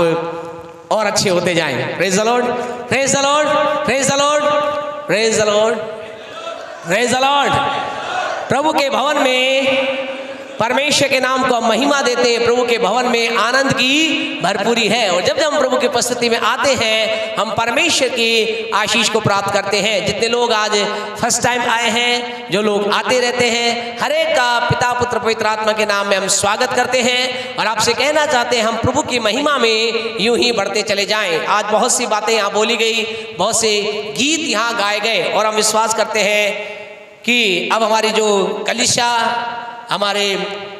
और अच्छे होते जाएं। Praise the Lord, praise the Lord, praise the Lord, praise the Lord, praise the Lord. प्रभु के भवन में परमेश्वर के नाम को महिमा देते हैं। प्रभु के भवन में आनंद की भरपूरी है, और जब हम प्रभु की उपस्थिति में आते हैं हम परमेश्वर की आशीष को प्राप्त करते हैं। जितने लोग आज फर्स्ट टाइम आए हैं, जो लोग आते रहते हैं, हर एक का पिता पुत्र पवित्र आत्मा के नाम में हम स्वागत करते हैं और आपसे कहना चाहते हैं हम प्रभु की महिमा में यूं ही बढ़ते चले जाएं। आज बहुत सी बातें यहाँ बोली गई, बहुत से गीत यहाँ गाए गए, और हम विश्वास करते हैं कि अब हमारी जो कलीसिया, हमारे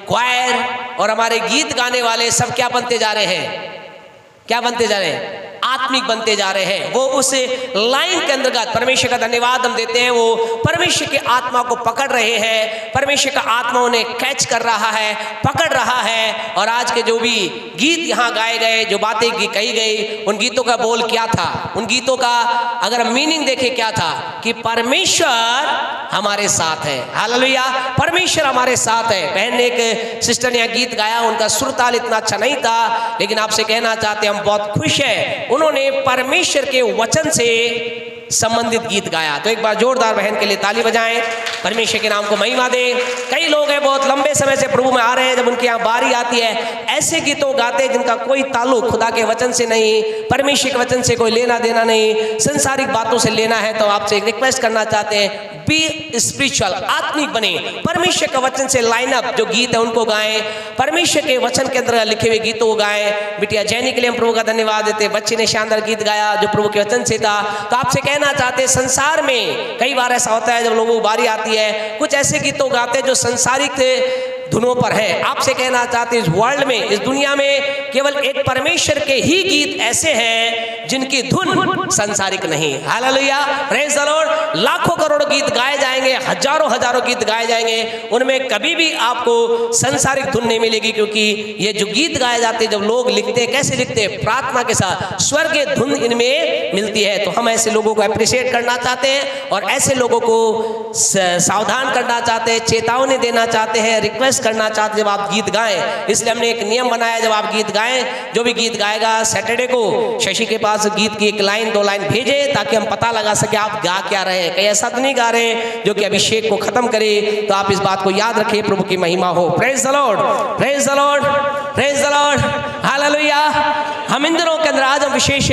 क्वायर और हमारे गीत गाने वाले सब क्या बनते जा रहे हैं? क्या बनते जा रहे हैं? आत्मिक बनते जा रहे हैं। वो उस लाइन के अंतर्गत परमेश्वर का धन्यवाद हम देते हैं, वो परमेश्वर की आत्मा को पकड़ रहे हैं, परमेश्वर का आत्मा उन्हें कैच कर रहा है, पकड़ रहा है। और आज के जो भी गीत यहाँ गाए गए, जो बातें कही गई, उन गीतों का बोल क्या था? उन गीतों का अगर मीनिंग देखें क्या था कि परमेश्वर हमारे साथ है। हालेलुया, परमेश्वर हमारे साथ है। बहन ने, एक सिस्टर ने गीत गाया, उनका सुर ताल इतना अच्छा नहीं था, लेकिन आपसे कहना चाहते हैं हम बहुत खुश हैं, उन्होंने परमेश्वर के वचन से संबंधित गीत गाया। तो एक बार जोरदार बहन के लिए ताली बजाएं, परमेश्वर के नाम को महिमा दें। कई लोग हैं बहुत लंबे समय से प्रभु में आ रहे हैं, जब उनके यहाँ बारी आती है ऐसे गीतों गाते हैं जिनका कोई ताल्लुक खुदा के वचन से नहीं, परमेश्वर के वचन से कोई लेना देना नहीं, संसारिक बातों से लेना है। तो आपसे एक रिक्वेस्ट करना चाहते हैं, बी स्पिरिचुअल, आत्मिक बने, परमेश्वर के वचन से लाइन अप जो गीत है उनको गाएं, परमेश्वर के वचन के अंदर लिखे हुए गीतों को गाएं। बिटिया जैनी के लिए हम प्रभु का धन्यवाद देते हैं, बच्चे ने शानदार गीत गाया जो प्रभु के वचन से था। तो आपसे कहना चाहते हैं, संसार में कई बार ऐसा होता है जब लोगों को बारी आती है, कुछ ऐसे गीतों गाते हैं जो संसारिक धुनों पर है। आपसे कहना चाहते हैं, इस वर्ल्ड में, इस दुनिया में केवल एक परमेश्वर के ही गीत ऐसे हैं जिनकी धुन संसारिक नहीं। Hallelujah, praise the Lord. लाखों करोड़ों गीत गाए जाएंगे, हजारों हजारों गीत गाए जाएंगे, उनमें कभी भी आपको संसारिक धुन नहीं मिलेगी, क्योंकि ये जो गीत गाए जाते हैं, जब लोग लिखते हैं, कैसे लिखते हैं? प्रार्थना के साथ स्वर्गीय धुन इनमें मिलती है। तो हम ऐसे लोगों को अप्रिशिएट करना चाहते हैं और ऐसे लोगों को सावधान करना चाहते हैं, चेतावनी देना चाहते हैं, रिक्वेस्ट करना चाहते जब आप गीत गाएं। इसलिए हमने एक नियम बनाया, जब आप गीत गाएं, जो भी गीत गाएगा सैटरडे को शशि के पास गीत की एक लाइन, दो लाइन भेजे, ताकि हम पता लगा सके आप गा क्या रहे हैं। कहीं ऐसा तो नहीं गा रहे जो कि अभिषेक को खत्म करे। तो आप इस बात को याद रखिए, प्रभु की महिमा हो। Praise the Lord, praise the Lord, praise the Lord, hallelujah. हम इन दिनों के अंदर आज हम विशेष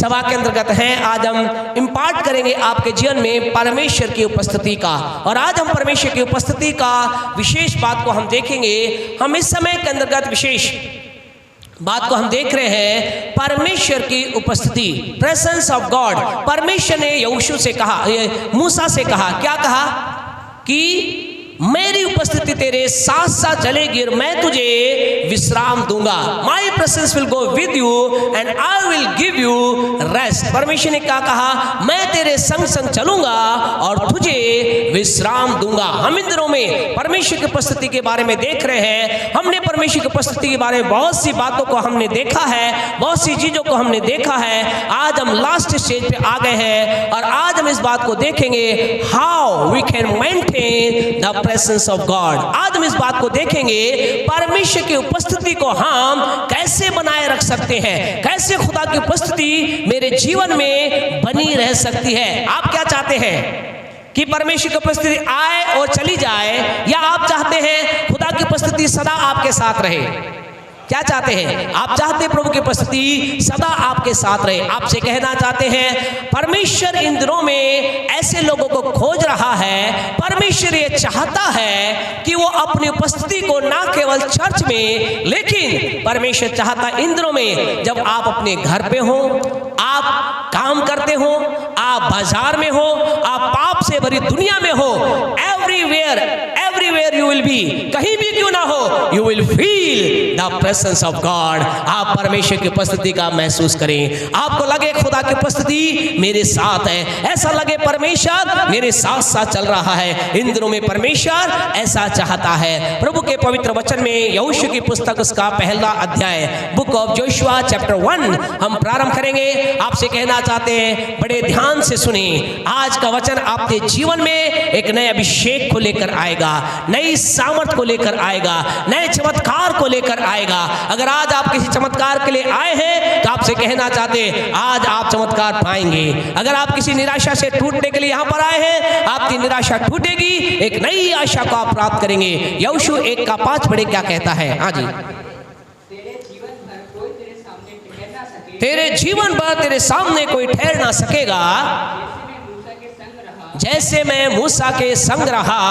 सभा के अंतर्गत हैं। आज हम इम्पार्ट करेंगे आपके जीवन में परमेश्वर की उपस्थिति का, और आज हम परमेश्वर की उपस्थिति का विशेष बात को हम देखेंगे। हम इस समय के अंतर्गत विशेष बात को हम देख रहे हैं, परमेश्वर की उपस्थिति, प्रेजेंस ऑफ गॉड। परमेश्वर ने यहोशू से कहा, मूसा से कहा, क्या कहा? कि मेरी उपस्थिति तेरे साथ साथ चलेगी और मैं तुझे विश्राम दूंगा। माई presence will go with you and I will give you rest. परमेश्वर ने क्या कहा? मैं तेरे संग संग चलूंगा और तुझे विश्राम दूंगा। हम इन दिनों में परमेश्वर की उपस्थिति के बारे में देख रहे हैं। हमने परमेश्वर की उपस्थिति के बारे में बहुत सी बातों को हमने देखा है, बहुत सी चीजों को हमने देखा है। आज हम लास्ट स्टेज पे आ गए हैं और आज हम इस बात को देखेंगे, how we can maintain the presence of God. आज हम इस बात को देखेंगे, परमेश्वर की उपस्थिति को हम कैसे बनाए रख सकते हैं, कैसे खुदा की उपस्थिति मेरे जीवन में बनी रह सकती है। आप क्या चाहते हैं कि परमेश्वर की उपस्थिति आए और चली जाए, या आप चाहते हैं खुदा की उपस्थिति सदा आपके साथ रहे? क्या चाहते हैं? आप चाहते हैं प्रभु की उपस्थिति सदा आपके साथ रहे। आपसे कहना चाहते हैं, परमेश्वर इन दिनों में ऐसे लोगों को खोज रहा है। परमेश्वर ये चाहता है कि वो अपनी उपस्थिति को ना केवल चर्च में, लेकिन परमेश्वर चाहता इन दिनों में जब आप अपने घर पे हो, आप काम करते हो, आप बाजार में हो, आप पाप से भरी दुनिया में हो, everywhere everywhere you will be, कहीं भी क्यों ना हो, you will feel the presence of God. आप परमेश्वर की उपस्थिति का महसूस करें। आपको लगे खुदा की उपस्थिति मेरे साथ है, ऐसा लगे परमेश्वर मेरे साथ साथ चल रहा है। इन दिनों में परमेश्वर ऐसा चाहता है। प्रभु के पवित्र वचन में यहोशू की पुस्तक उसका पहला अध्याय, बुक ऑफ जोशुआ चैप्टर 1 हम प्रारंभ करेंगे। आपसे कहना चाहते हैं, बड़े ध्यान से सुनिए। आज का वचन आपके जीवन में एक नए अभिषेक को लेकर आएगा, नई नई सामर्थ को लेकर आएगा, नए चमत्कार को लेकर आएगा। अगर आज आप किसी चमत्कार के लिए आए हैं तो आपसे कहना चाहते हैं आज आप चमत्कार पाएंगे। अगर आप किसी निराशा से टूटने के लिए यहाँ पर आए हैं, आपकी निराशा टूटेगी, एक नई आशा को आप प्राप्त करेंगे। यहोशू 1:5 पढ़े क्या कहता है? हाँ जी, तेरे जीवन भर तेरे सामने कोई ठहर ना सकेगा, जैसे मैं मूसा के संग रहा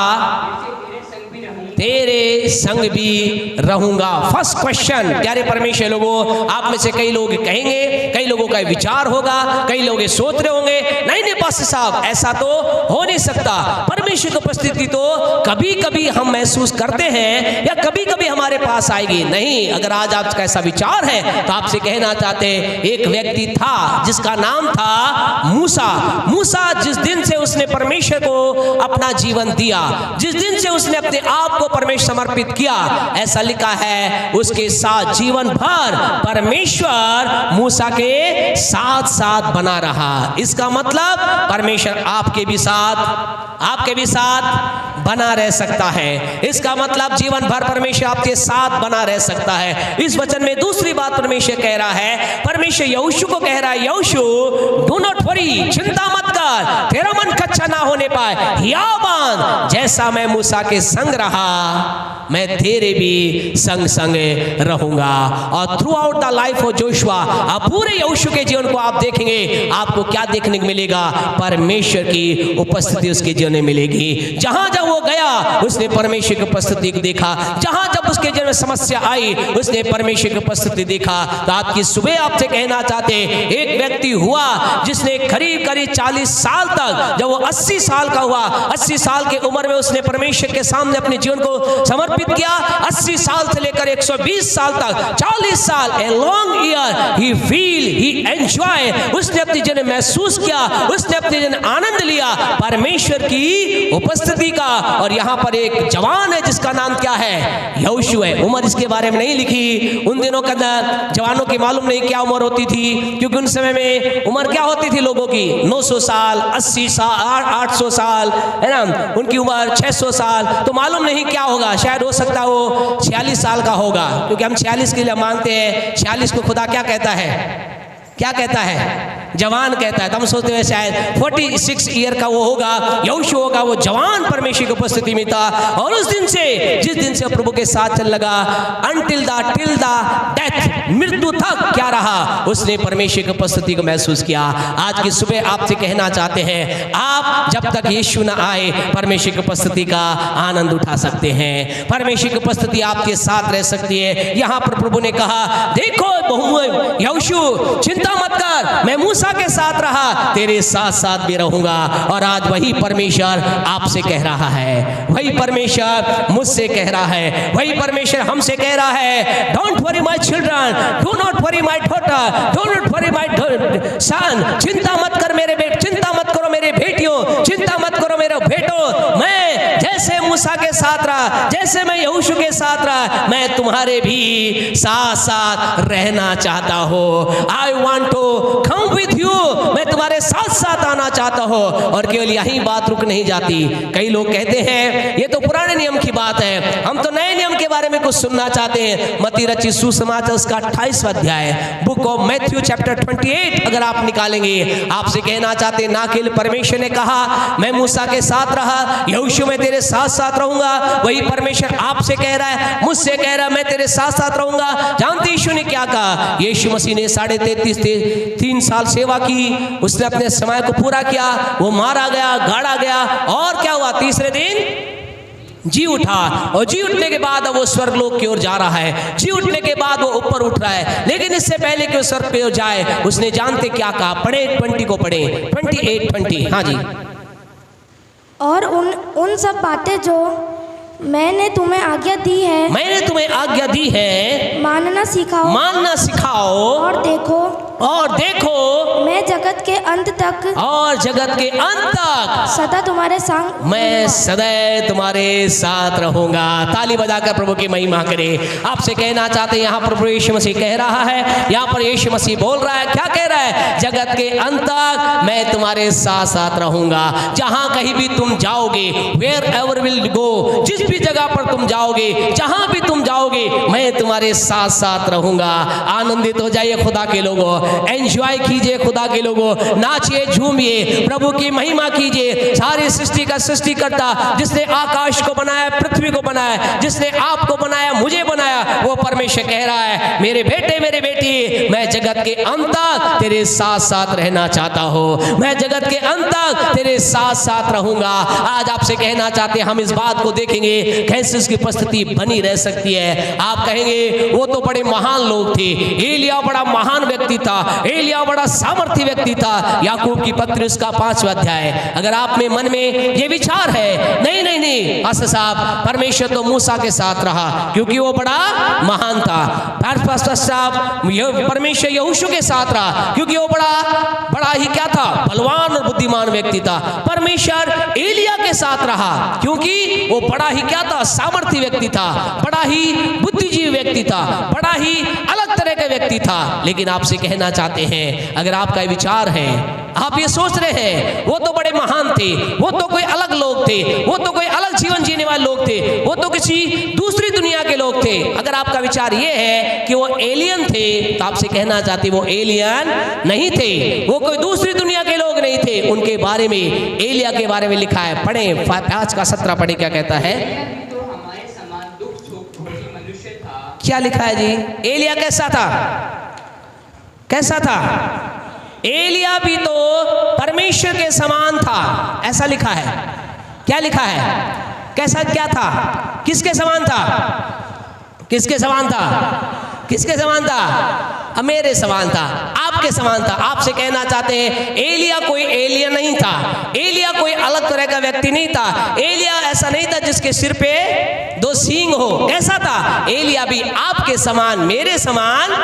तेरे संग भी रहूंगा। फर्स्ट क्वेश्चन, प्यारे परमेश्वर लोगों, आप में से कई लोग कहेंगे, कई लोगों का विचार होगा, कई लोग सोच रहे होंगे नहीं पास्टर साहब ऐसा तो हो नहीं सकता। परमेश्वर की उपस्थिति तो कभी कभी हम महसूस करते हैं या कभी कभी हमारे पास आएगी। नहीं, अगर आज आपका ऐसा विचार है तो आपसे कहना चाहते हैं, एक व्यक्ति था जिसका नाम था मूसा। मूसा जिस दिन से उसने परमेश्वर को अपना जीवन दिया, जिस दिन से उसने अपने आप को परमेश्वर समर्पित किया, ऐसा लिखा है उसके साथ जीवन भर परमेश्वर मूसा के साथ साथ बना रहा। इसका मतलब परमेश्वर आपके भी साथ बना रह सकता है। इसका मतलब जीवन भर परमेश्वर आपके साथ बना रह सकता है। इस वचन में दूसरी बात परमेश्वर कह रहा है, परमेश्वर यहोशू को कह रहा है, यहोशू डू नॉट वरी, चिंता मत कर, तेरा मन कच्चा ना होने पाए, हियाव बांध, जैसा मैं मूसा के संग रहा मैं तेरे भी संग संग रहूंगा। और through out the life of Joshua, आप पूरे यहोशू के जीवन को आप देखेंगे, आपको क्या देखने को मिलेगा? परमेश्वर की उपस्थिति उसके जीवन में मिलेगी। जहां जब वो गया उसने परमेश्वर की उपस्थिति को देखा, जहां जब उसके जीवन में समस्या आई उसने परमेश्वर की उपस्थिति देखा। तो आज की सुबह आपसे कहना चाहते, एक व्यक्ति हुआ जिसने करीब करीब 40 साल तक, जब वो 80 साल का हुआ, 80 साल की उम्र में उसने परमेश्वर के सामने अपने जीवन को समर्पित किया। 80 साल से लेकर 120 साल तक, 40 साल, a long year, he feel, he enjoy, उसने अपने जीवन में महसूस किया, उसने अपने जीवन में आनंद लिया परमेश्वर की उपस्थिति का। और यहाँ पर एक जवान है जिसका नाम क्या है? यहोशू है। उम्र इसके बारे में नहीं लिखी, उन दिनों के अंदर जवानों की मालूम नहीं क्या उम्र होती थी, क्योंकि उन समय में उम्र क्या होती थी लोगों की? 900 साल, 80 साल, 800 साल, है ना, उनकी उम्र 600 साल। तो मालूम नहीं क्या होगा, शायद हो सकता हो 46 साल का होगा, क्योंकि हम 46 के लिए मानते हैं। 46 को खुदा क्या कहता है? क्या कहता है? जवान कहता है। तो हम सोचते हैं शायद 46 ईयर का वो होगा, यहोशू होगा, वो जवान परमेश्वर की उपस्थिति में था। और उस दिन से, जिस दिन से प्रभु के साथ चल लगा, टिल द डेथ, मृत्यु तक क्या रहा, उसने परमेश्वर की उपस्थिति को महसूस किया। आज की सुबह आपसे कहना चाहते हैं, आप जब तक यीशु न आए परमेश्वर की उपस्थिति का आनंद उठा सकते हैं। परमेश्वर की उपस्थिति आपके साथ रह सकती है। यहाँ पर प्रभु ने कहा, देखो यहोशू चिंता मत कर, मैं मूसा के साथ रहा, तेरे साथ साथ भी रहूंगा। और आज वही परमेश्वर आपसे कह रहा है, वही परमेश्वर मुझसे कह रहा है, वही परमेश्वर हमसे कह रहा है, don't worry my children, do not worry my daughter, do not worry my son, चिंता मत कर मेरे बेटे, चिंता मत करो मेरे बेटियों, चिंता मत करो मेरे बेटो, मैं जैसे मूसा के साथ रहा, जैसे मैं यहोशू के साथ रहा, मैं तुम्हारे भी साथ साथ रहना चाहता हूँ। I want to come with you, मैं तुम्हारे साथ साथ आना चाहता हूँ। और केवल यही बात रुक नहीं जाती। कई लोग कहते हैं ये तो पुराने नियम की बात है, हम तो नए नियम के बारे में कुछ सुनना चाहते हैं। मत्ती रचित सुसमाचार उसका 28वां अध्याय, बुक ऑफ मैथ्यू चैप्टर 28 अगर आप निकालेंगे, आपसे कहना चाहते, ना केवल परमेश्वर ने कहा मैं मूसा के साथ रहा, यहोशू में तेरे साथ साथ रहूंगा, वही परमेश्वर आपसे कह रहा है, मुझसे कह रहा है, मैं तेरे साथ साथ रहूंगा। जानते यीशु ने क्या कहा? यीशु मसीह ने 3.5 साल सेवा की, उसने अपने समय को पूरा किया, वो मारा गया, गाड़ा गया, और क्या हुआ? तीसरे दिन जी उठा। और जी उठने के बाद अब वो स्वर्गलोक की ओर जा रहा है, जी उठने के बाद वो ऊपर उठ रहा है। लेकिन इससे पहले कि वो स्वर्ग की ओर जाए, उसने जानते क्या कहा? पढ़े 20 को पढ़े, 28:20। हाँ जी। और उन सब बातें जो मैंने तुम्हें आज्ञा दी है, मैंने तुम्हें आज्ञा दी है, मानना सिखाओ, मानना सिखाओ। और देखो मैं जगत जगत के अंत तक, और जगत के अंत तक सदा तुम्हारे संग मैं सदैव तुम्हारे साथ रहूंगा। ताली बजाकर प्रभु की महिमा करें। आपसे कहना चाहते हैं, यहाँ पर प्रभु यीशु मसीह कह रहा है, यहाँ पर यीशु मसीह बोल रहा है, क्या कह रहा है? जगत के अंत तक मैं तुम्हारे साथ साथ रहूंगा। जहां कहीं भी तुम जाओगे, वेयर एवर विल गो, जिस भी जगह पर तुम जाओगे, जहां भी तुम जाओगे, मैं तुम्हारे साथ साथ रहूंगा। आनंदित हो जाइए खुदा के लोगों, एंजॉय कीजिए खुदा के लोगों, नाचिए झूमिए, प्रभु की महिमा कीजिए। सारी सृष्टि का सृष्टिकर्ता, जिसने आकाश को बनाया, पृथ्वी को बनाया, जिसने आपको बनाया, मुझे बनाया, वो परमेश्वर कह रहा है, मेरे बेटे मेरे बेटी, मैं जगत के अंत तक तेरे साथ साथ रहना चाहता हूँ। मैं जगत के अंत तक तेरे साथ साथ रहूंगा। आज आपसे कहना चाहते हैं, हम इस बात को देखेंगे कैसे उसकी उपस्थिति बनी रह सकती है। आप कहेंगे वो तो बड़े महान लोग थे, एलिया बड़ा महान व्यक्ति था, एलिया बड़ा सामर्थी व्यक्ति था। याकूब की पत्री उसका 5वां अध्याय। अगर आप में मन में ये विचार है, नहीं नहीं नहीं पास्टर साहब, परमेश्वर तो मूसा के साथ रहा क्योंकि वो बड़ा महान था। पास्टर साहब, परमेश्वर यहोशू के साथ रहा क्योंकि वो बड़ा ही क्या था, बलवान और बुद्धिमान व्यक्ति था। परमेश्वर एलिया के साथ रहा क्योंकि वो बड़ा ही क्या था, सामर्थी व्यक्ति था, बड़ा ही बुद्धिजीवी व्यक्ति था, बड़ा ही अलग तरह का व्यक्ति था। लेकिन आपसे कहना चाहते हैं, अगर आपका विचार है, आप ये सोच रहे हैं वो तो बड़े महान थे, वो तो कोई अलग लोग थे, वो तो कोई अलग जीवन जीने वाले लोग थे, वो तो किसी दूसरी दुनिया के लोग थे, अगर आपका विचार ये है कि वो एलियन थे, तो आपसे कहना चाहते वो एलियन नहीं थे, वो कोई दूसरी दुनिया के लोग नहीं थे। उनके बारे में, एलिया के बारे में लिखा है, पढ़े 5 का 17 पढ़े, क्या कहता है? तो हमारे समान दुख सुख भोगी मनुष्य था। क्या लिखा है जी? एलिया कैसा था? कैसा था? एलिया भी तो परमेश्वर के समान था, ऐसा लिखा है। क्या लिखा है? कैसा क्या था? किसके समान था? किसके समान था? किसके समान था? मेरे समान था, आपके समान था। आपसे कहना चाहते हैं, एलिया कोई एलियन नहीं था, एलिया कोई अलग तरह का व्यक्ति नहीं था, एलिया ऐसा नहीं था जिसके सिर पे 2 सींग हो। कैसा था? एलिया भी आपके समान, मेरे समान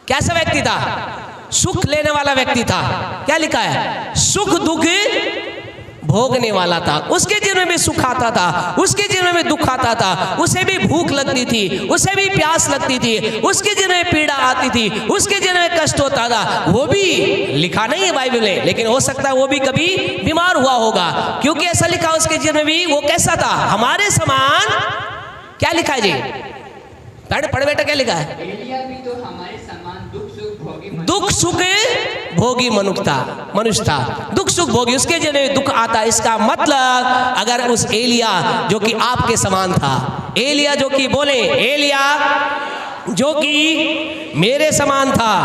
कैसा व्यक्ति था? सुख लेने वाला व्यक्ति था। क्या लिखा है? सुख दुख भोगने वाला था। उसके जीवन में भी सुख आता था, उसके जीवन में दुख आता था, उसे भी भूख लगती थी, उसे भी प्यास लगती थी, उसके जीवन में पीड़ा आती थी, उसके जीवन में कष्ट होता था। वो भी लिखा नहीं है बाइबल में, लेकिन हो सकता है वो भी कभी बीमार हुआ होगा, क्योंकि ऐसा लिखा उसके जीवन में भी वो कैसा था? हमारे समान। क्या लिखा है जी? पढ़ बेटा, क्या लिखा है? एलिया भी तो हमारे समान दुख सुख भोगी मनुष्य था, दुख सुख भोगी, उसके जीवन में दुख आता। इसका मतलब अगर उस एलिया जो कि आपके समान था, एलिया जो कि बोले, एलिया जो कि मेरे समान था,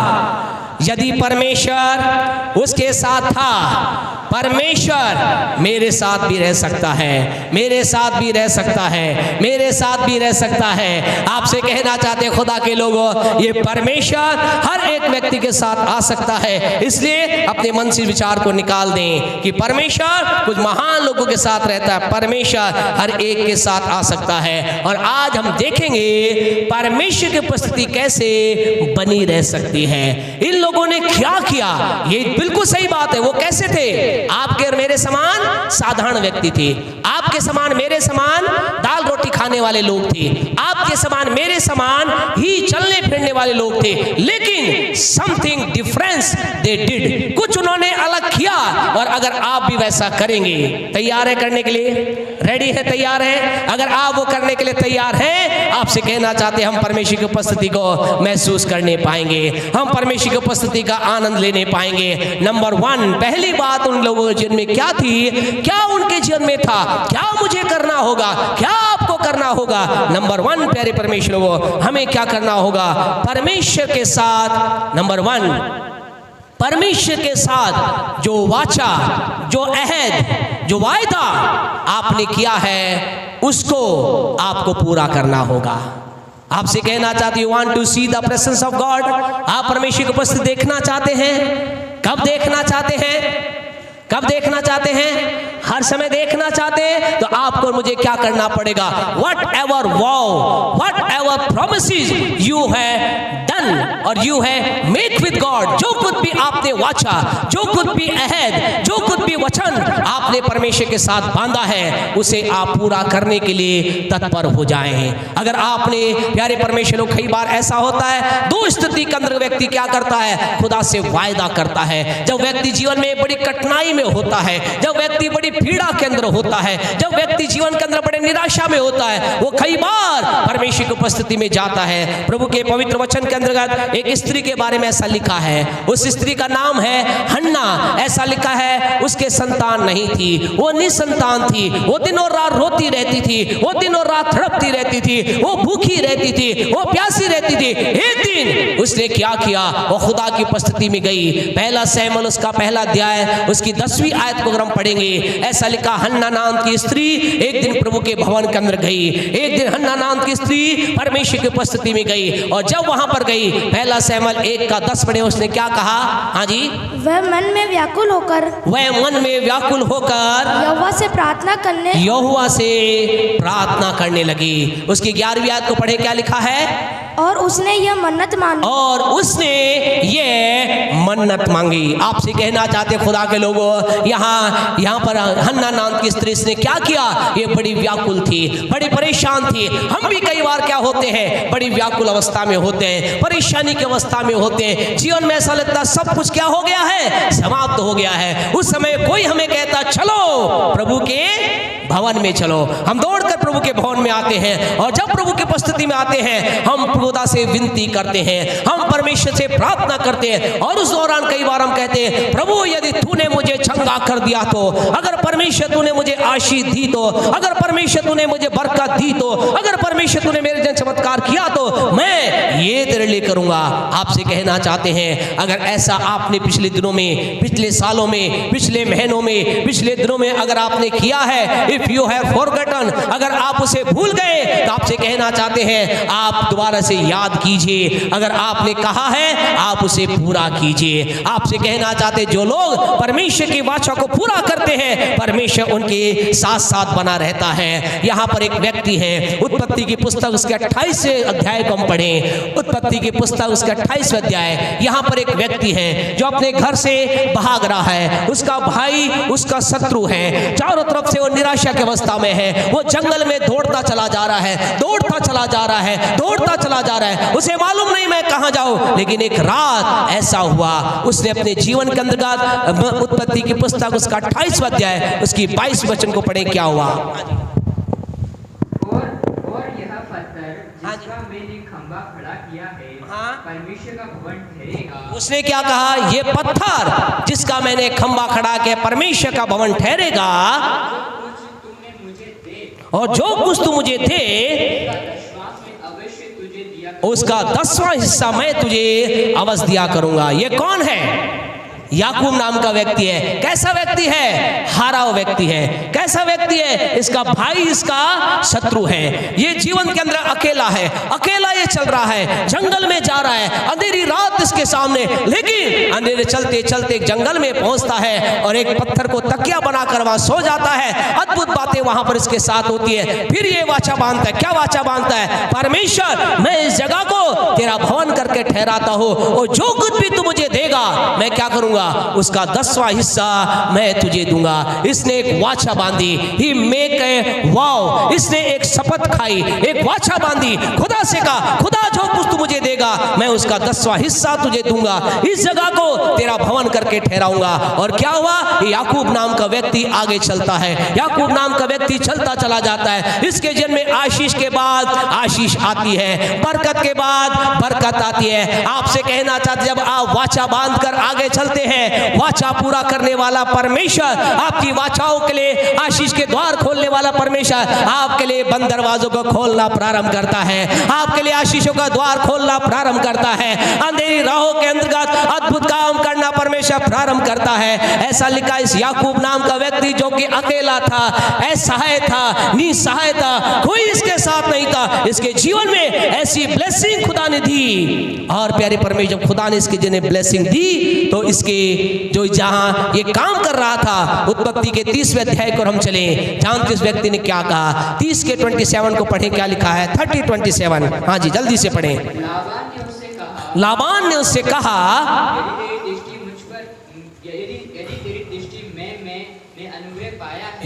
यदि परमेश्वर उसके साथ था, परमेश्वर मेरे साथ भी रह सकता है, मेरे साथ भी रह सकता है, मेरे साथ भी रह सकता है। आपसे कहना चाहते हैं खुदा के लोगों, ये परमेश्वर हर एक व्यक्ति के साथ आ सकता है। इसलिए अपने मन से विचार को निकाल दें कि परमेश्वर कुछ महान लोगों के साथ रहता है, परमेश्वर हर एक के साथ आ सकता है। और आज हम देखेंगे परमेश्वर की उपस्थिति कैसे बनी रह सकती है। इन लोगों ने क्या किया? ये बिल्कुल सही बात है। वो कैसे थे? आपके और मेरे समान साधारण व्यक्ति थे, आपके समान मेरे समान दाल रोटी खाने वाले लोग थे, आपके समान मेरे समान ही चलने फिरने वाले लोग थे। लेकिन समथिंग डिफरेंस दे डिड, कुछ उन्होंने अलग किया। और अगर आप भी वैसा करेंगे, तैयार है करने के लिए? रेडी है? तैयार है? अगर आप वो करने के लिए तैयार हैं, आपसे कहना चाहते हैं हम परमेश्वर की उपस्थिति को महसूस करने पाएंगे, हम परमेश्वर की उपस्थिति का आनंद लेने पाएंगे। नंबर 1, पहली बात उन लोगों के जीवन में क्या थी? क्या उनके जीवन में था? क्या मुझे करना होगा? क्या आपको करना होगा? नंबर 1, प्यारे परमेश्वर वो हमें क्या करना होगा? परमेश्वर के साथ, नंबर 1, परमेश्वर के साथ जो वाचा, जो अहद, जो वायदा आपने किया है, उसको आपको पूरा करना होगा। आपसे कहना चाहती हूँ, want to see the presence of God, आप परमेश्वर की उपस्थिति देखना चाहते हैं? कब देखना चाहते हैं? कब देखना चाहते हैं? हर समय देखना चाहते हैं तो आपको और मुझे क्या करना पड़ेगा? What ever wow, what ever promises you है डन और यू है मेक विद गॉड, जो कुछ भी आपने वाचा, जो कुछ भी अहद, जो कुछ भी वचन आपने परमेश्वर के साथ बांधा है, उसे आप पूरा करने के लिए तत्पर हो जाएं। अगर आपने प्यारे परमेश्वर लोग, कई बार ऐसा होता है, दो स्थिति के अंदर व्यक्ति क्या करता है? खुदा से वायदा करता है। जब व्यक्ति जीवन में बड़ी कठिनाई में होता है, जब व्यक्ति बड़ी पीड़ा के अंदर होता है, जब व्यक्ति जीवन के अंदर बड़े निराशा में होता है, वो कई बार परमेश्वर की उपस्थिति में जाता है। प्रभु के पवित्र वचन के अंतर्गत एक स्त्री के बारे में ऐसा लिखा है, उस स्त्री का नाम है हन्ना। ऐसा लिखा है उसके संतान नहीं थी, वो निसंतान थी, वो दिन और रात रोती रहती थी, वो दिन और रात तड़पती रहती थी, वो भूखी रहती थी, वो प्यासी रहती थी। एक दिन उसने क्या किया? वो खुदा की उपस्थिति में गई। पहला शमूएल उसका पहला अध्याय उसकी 10वीं आयत को अगर हम पढ़ेंगे, ऐसा लिखा, हन्ना नाम की स्त्री एक दिन प्रभु के भवन के अंदर गई। एक दिन हन्ना नाम की स्त्री परमेश्वर की उपस्थिति में गई, और जब वहां पर गई, पहला शमूएल 1:10 पढ़े, उसने क्या कहा? हाँ जी, वह मन में व्याकुल होकर यहोवा से प्रार्थना करने लगी। उसकी 11वीं आयत को पढ़े, क्या लिखा है? और उसने यह मन्नत मांगी। आपसे कहना चाहते खुदा के लोगों, यहाँ पर हन्ना नाम की स्त्री ने क्या किया? ये बड़ी व्याकुल थी, बड़ी परेशान थी। हम भी कई बार क्या होते हैं? बड़ी व्याकुल अवस्था में होते हैं, परेशानी की अवस्था में होते हैं। जीवन में ऐसा लगता है सब कुछ क्या हो गया है? समाप्त हो गया है। उस समय कोई हमें कहता चलो प्रभु के भवन में चलो। हम दौड़कर प्रभु के भवन में आते हैं, और जब प्रभु की उपस्थिति में आते हैं, हम खुदा से विनती करते हैं, हम परमेश्वर से प्रार्थना करते हैं। और उस दौरान कई बार हम कहते हैं, प्रभु यदि तूने मुझे चंगा कर दिया तो, अगर परमेश्वर तूने मुझे आशीष दी तो, अगर परमेश्वर तूने मुझे बरकत दी तो, अगर परमेश्वर तूने मेरे जन चमत्कार किया तो मैं ये तेरे लिए करूंगा। आपसे कहना चाहते हैं, अगर ऐसा आपने पिछले दिनों में, पिछले सालों में, पिछले महीनों में, पिछले दिनों में अगर आपने किया है, इफ यू हैव फॉरगॉटन, अगर आप उसे भूल गए, तो आपसे कहना चाहते हैं आप दोबारा से याद कीजिए। अगर आपने कहा है, आप उसे पूरा कीजिए। आपसे कहना चाहते, जो लोग परमेश्वर की वाचा को पूरा करते हैं, परमेश्वर उनके साथ साथ बना रहता है। यहाँ पर एक व्यक्ति है, उत्पत्ति की पुस्तक उसके 28वें अध्याय को हम पढ़ें। उत्पत्ति की पुस्तक उसका 28वां अध्याय, यहाँ पर एक व्यक्ति है जो अपने घर से भाग रहा है। उसका भाई उसका शत्रु है, चारों तरफ से वो निराशा की अवस्था में है। वो जंगल में दौड़ता चला जा रहा है, दौड़ता चला जा रहा है, दौड़ता चला जा रहा है। उसे मालूम नहीं मैं कहां जाऊं। लेकिन एक रात ऐसा हुआ, उसने अपने जीवन के अंतर्गत उत्पत्ति की पुस्तक उसका 28वां अध्याय उसकी 22 वचन को पढ़े, क्या हुआ? और यह पत्थर जिसका मैंने खंभा खड़ा किया है, परमेश्वर का भवन ठहरेगा। उसने क्या कहा? ये पत्थर जिसका मैंने खंभा खड़ा किया, परमेश्वर का भवन ठहरेगा, और जो कुछ तू मुझे दे उसका 10वां हिस्सा मैं तुझे अवश्य दिया करूंगा। ये कौन है? याकूब नाम का व्यक्ति है। कैसा व्यक्ति है? हारा हुआ व्यक्ति है। कैसा व्यक्ति है? इसका भाई इसका शत्रु है। ये जीवन के अंदर अकेला है, अकेला ये चल रहा है, जंगल में जा रहा है, अंधेरी रात इसके सामने। लेकिन अंधेरे चलते चलते जंगल में पहुंचता है और एक पत्थर को तकिया बनाकर वहां सो जाता है। अद्भुत बातें वहां पर इसके साथ होती है। फिर ये वाचा बांधता है। क्या वाचा बांधता है? परमेश्वर, मैं इस जगह को तेरा भवन करके ठहराता हूं, और जो कुछ भी तू मुझे देगा मैं क्या करूंगा? उसका 10वां हिस्सा मैं तुझे दूंगा। इसने एक वाचा बांधी, ही मेक ए वाव, इसने एक शपथ खाई, एक वाचा बांधी, खुदा से कहा, खुदा जो कुछ तू मुझे देगा मैं उसका 10वां हिस्सा तुझे दूंगा, इस जगह को तेरा भवन करके ठहराऊंगा। और क्या हुआ? याकूब नाम का व्यक्ति आगे चलता है, याकूब नाम का व्यक्ति चलता चला जाता है। इसके जन्म में आशीष के बाद आशीष आती है, बरकत के बाद बरकत आती है। आपसे कहना चाहते, जब आप वाचा बांधकर आगे चलते हैं, वाचा पूरा करने वाला परमेश्वर, आपकी वाचाओं के लिए आशीष के द्वार खोलने वाला परमेश्वर आपके लिए बंद दरवाजों को खोलना प्रारंभ करता है, आपके लिए आशीषों का द्वार खोलना प्रारंभ करता है। अंधेरी राहों के अंतर्गत अद्भुत काम करना परमेश्वर प्रारंभ करता है। ऐसा लिखा, इस याकूब नाम का व्यक्ति जो कि अकेला था, असहाय था, निसहाय था, कोई इसके साथ नहीं था, इसके जीवन में ऐसी ब्लेसिंग खुदा ने दी। और प्यारे परमेश्वर, जब खुदा ने इसके जिन्हें ब्लेसिंग दी तो इसके जो जहां ये काम कर रहा था, उत्पत्ति के 30वें अध्याय को हम चले, जानते इस व्यक्ति ने क्या कहा। 30 के 27 को पढ़ें, क्या लिखा है 30:27। हाँ जी, जल्दी से पढ़ें। लाबान ने उससे कहा,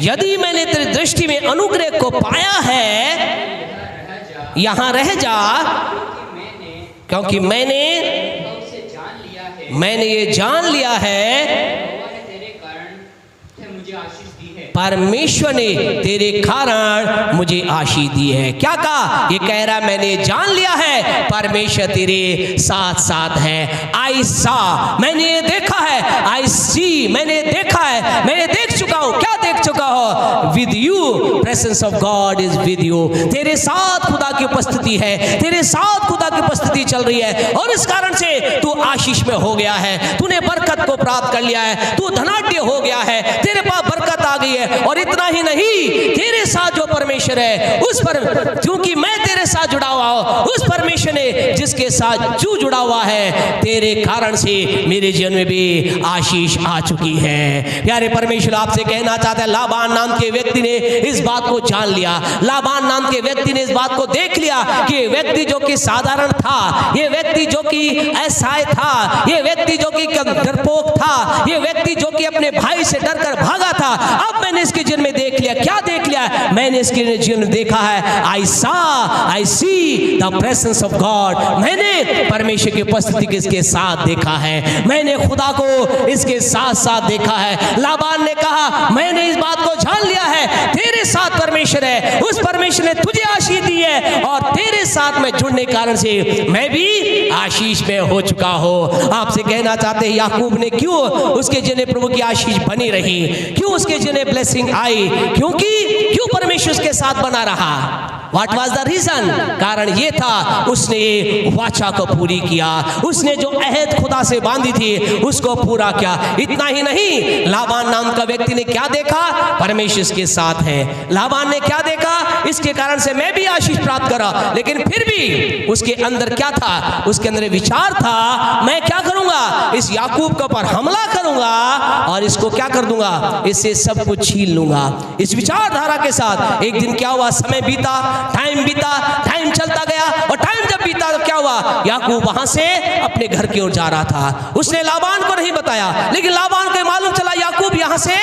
यदि मैंने तेरी दृष्टि में अनुग्रह को पाया है, यहाँ रह जा, क्योंकि मैंने ये जान लिया है परमेश्वर ने तेरे कारण मुझे आशीष दी है। क्या कहा? ये कह रहा मैंने जान लिया है परमेश्वर तेरे साथ साथ है। आई सा, मैंने ये देखा है। आई सी, मैंने देखा है, मैंने देख चुका हूं। क्या देख चुका हो? With you presence of God is with you. तेरे साथ खुदा की उपस्थिति है, तेरे साथ खुदा की उपस्थिति चल रही है, और इस कारण से तू आशीष में हो गया है, तूने बरकत को प्राप्त कर लिया है, तू धनाढ्य हो गया है, तेरे पास बरकत आ गई है। और इतना ही नहीं, तेरे साथ जो परमेश्वर है उस पर, क्योंकि मैं तेरे साथ जुड़ा हुआ हूं, उस परमेश्वर ने जिसके साथ तू जुड़ा हुआ है, तेरे कारण से मेरे जीवन में भी आशीष आ चुकी है। प्यारे परमेश्वर, आपसे कहना चाहता है, लाबान नाम के व्यक्ति ने इस बात को जान लिया, लाबान नाम के व्यक्ति ने इस बात को देख लिया कि व्यक्ति जो कि साधारण था, ये व्यक्ति जो कि असहाय था, ये व्यक्ति जो कि डरपोक था, ये व्यक्ति जो कि अपने भाई से डरकर भागा था, अब मैंने इसके जीवन में देख लिया। क्या देख लिया? मैंने इसके जीवन में देखा है, I see the presence of God. मैंने परमेश्वर की उपस्थिति को इसके साथ देखा है, मैंने खुदा को इसके साथ साथ देखा है। लाबान ने कहा, मैंने इस बात को जान लिया है, तेरे साथ परमेश्वर है, उस परमेश्वर ने तुझे आशीष दी है, और तेरे साथ में जुड़ने के कारण से मैं भी आशीष में हो चुका हूं। आपसे कहना चाहते हैं, याकूब ने क्यों उसके जिन्हें प्रभु की आशीष बनी रही, क्यों उसके जिन्हें ब्लेसिंग आई, क्यों परमेश्वर उसके साथ बना रहा? What was the reason? कारण ये था, उसने वाचा को पूरी किया, उसने जो अहद खुदा से बांधी थी उसको पूरा किया। इतना ही नहीं, लाबान नाम का व्यक्ति ने क्या देखा? परमेश्वर इसके साथ है। लाबान ने क्या देखा? इसके कारण से मैं भी आशीष प्राप्त करा। लेकिन फिर भी उसके अंदर क्या था? उसके अंदर विचार था, मैं क्या करूंगा? इस याकूब के ऊपर हमला करूंगा और इसको क्या कर दूंगा? इससे सब कुछ छीन लूंगा। इस विचारधारा के साथ एक दिन क्या हुआ? समय बीता, टाइम बीता, टाइम चलता गया, और टाइम जब बीता तो क्या हुआ? याकूब वहां से अपने घर की ओर जा रहा था। उसने लाबान को नहीं बताया, लेकिन लाबान को मालूम चला याकूब यहां से